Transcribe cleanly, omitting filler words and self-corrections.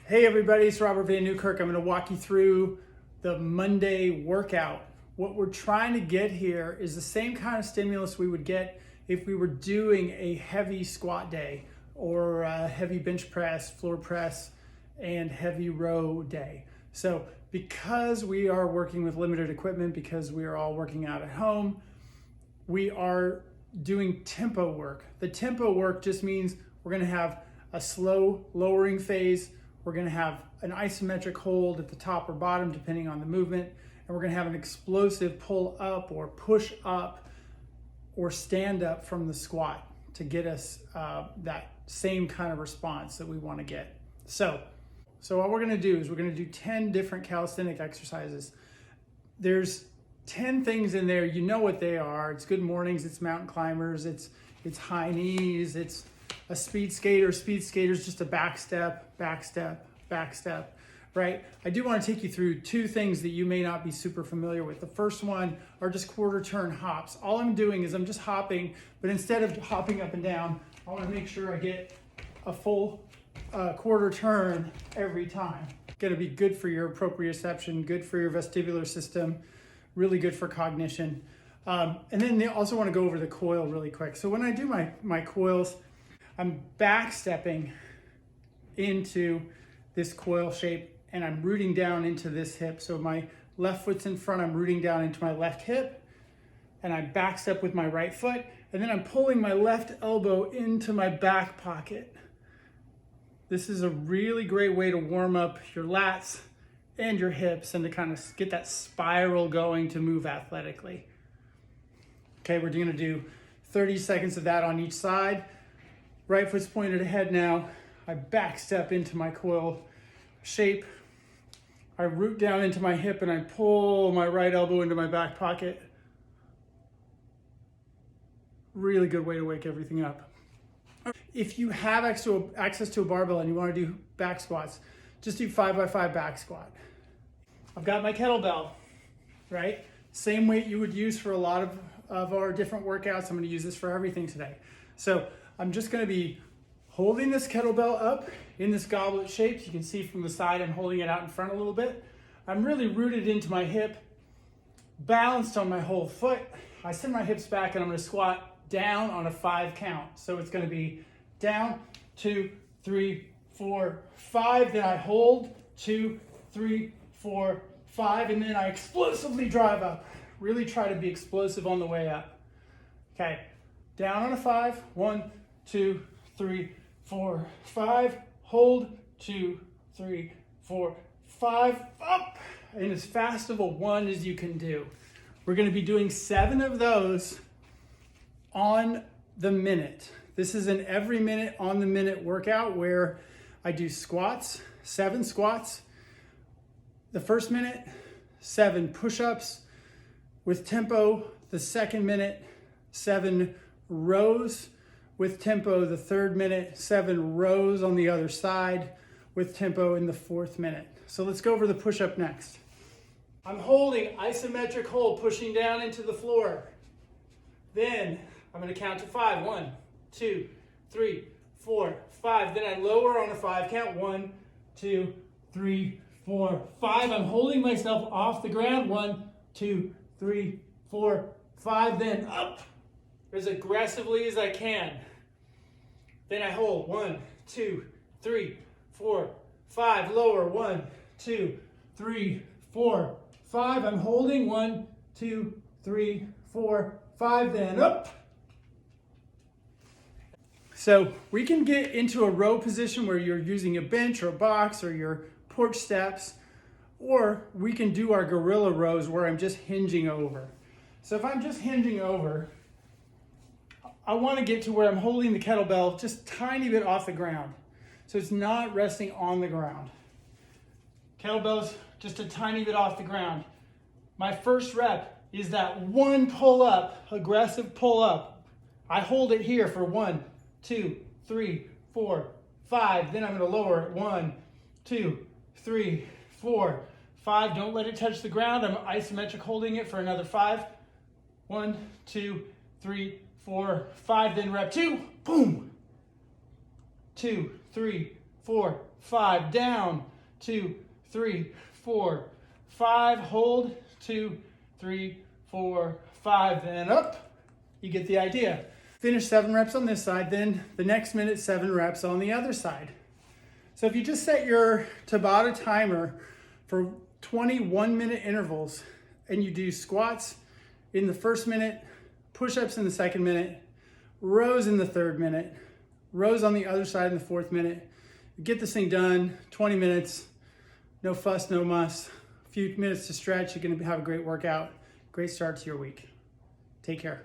Hey everybody, it's Robert Van Newkirk. I'm going to walk you through the Monday workout. What we're trying to get here is the same kind of stimulus we would get if we were doing a heavy squat day or a heavy bench press, floor press, and heavy row day. So because we are working with limited equipment, because we are all working out at home, we are doing tempo work. The tempo work just means we're going to have a slow lowering phase. We're going to have an isometric hold at the top or bottom depending on the movement, and we're going to have an explosive pull up or push up or stand up from the squat to get us that same kind of response that we want to get. So what we're going to do is we're going to do 10 different calisthenic exercises. There's 10 things in there. You know what they are. It's good mornings, it's mountain climbers, it's high knees, it's a speed skater. Speed skater's just a back step, right? I do want to take you through two things that you may not be super familiar with. The first one are just quarter turn hops. All I'm doing is I'm just hopping, but instead of hopping up and down, I want to make sure I get a full quarter turn every time. Going to be good for your proprioception, good for your vestibular system, really good for cognition. And then they also want to go over the coil really quick. So when I do my coils, I'm back stepping into this coil shape and I'm rooting down into this hip. So my left foot's in front, I'm rooting down into my left hip, and I back step with my right foot, and then I'm pulling my left elbow into my back pocket. This is a really great way to warm up your lats and your hips and to kind of get that spiral going to move athletically. Okay, we're gonna do 30 seconds of that on each side. Right foot's pointed ahead now. I back step into my coil shape. I root down into my hip and I pull my right elbow into my back pocket. Really good way to wake everything up. If you have access to a barbell and you want to do back squats, just do 5x5 back squat. I've got my kettlebell, right? Same weight you would use for a lot of our different workouts. I'm going to use this for everything today. So I'm just going to be holding this kettlebell up in this goblet shape. You can see from the side I'm holding it out in front a little bit. I'm really rooted into my hip, balanced on my whole foot. I send my hips back and I'm going to squat down on a 5 count. So it's going to be down, 2, 3, 4, 5. Then I hold 2, 3, 4, 5, and then I explosively drive up. Really try to be explosive on the way up. Okay, down on a 5. 1, 2, 3, 4, 5. Hold 2, 3, 4, 5. Up, and as fast of a 1 as you can do. We're going to be doing 7 of those on the minute. This is an every minute on the minute workout where I do squats, 7 squats. The first minute, 7 push-ups with tempo. The second minute, 7 rows with tempo. The third minute, 7 rows on the other side with tempo in the fourth minute. So let's go over the push-up next. I'm holding isometric hold, pushing down into the floor. Then I'm going to count to 5. 1, 2, 3, 4, 5. Then I lower on a 5 count. 1, 2, 3, 4, 5. I'm holding myself off the ground. 1, 2, 3, 4, 5. Then up as aggressively as I can. Then I hold 1, 2, 3, 4, 5. Lower 1, 2, 3, 4, 5. I'm holding 1, 2, 3, 4, 5. Then up. So we can get into a row position where you're using a bench or a box or your porch steps, or we can do our gorilla rows where I'm just hinging over. So if I'm just hinging over, I want to get to where I'm holding the kettlebell just a tiny bit off the ground. So it's not resting on the ground. Kettlebell's just a tiny bit off the ground. My first rep is that 1 pull up, aggressive pull up. I hold it here for 1, 2, 3, 4, 5. Then I'm going to lower it. 1, 2, 3, 4, 5. Don't let it touch the ground. I'm isometric holding it for another 5. 1, 2, 3, 4, 5. Then rep 2. Boom. 2, 3, 4, 5, down, 2, 3, 4, 5, hold, 2, 3, 4, 5, then up. You get the idea. Finish 7 reps on this side, then the next minute 7 reps on the other side. So if you just set your Tabata timer for 21-minute intervals and you do squats in the first minute, push-ups in the second minute, rows in the third minute, rows on the other side in the fourth minute, get this thing done, 20 minutes, no fuss, no muss, a few minutes to stretch, you're gonna have a great workout, great start to your week. Take care.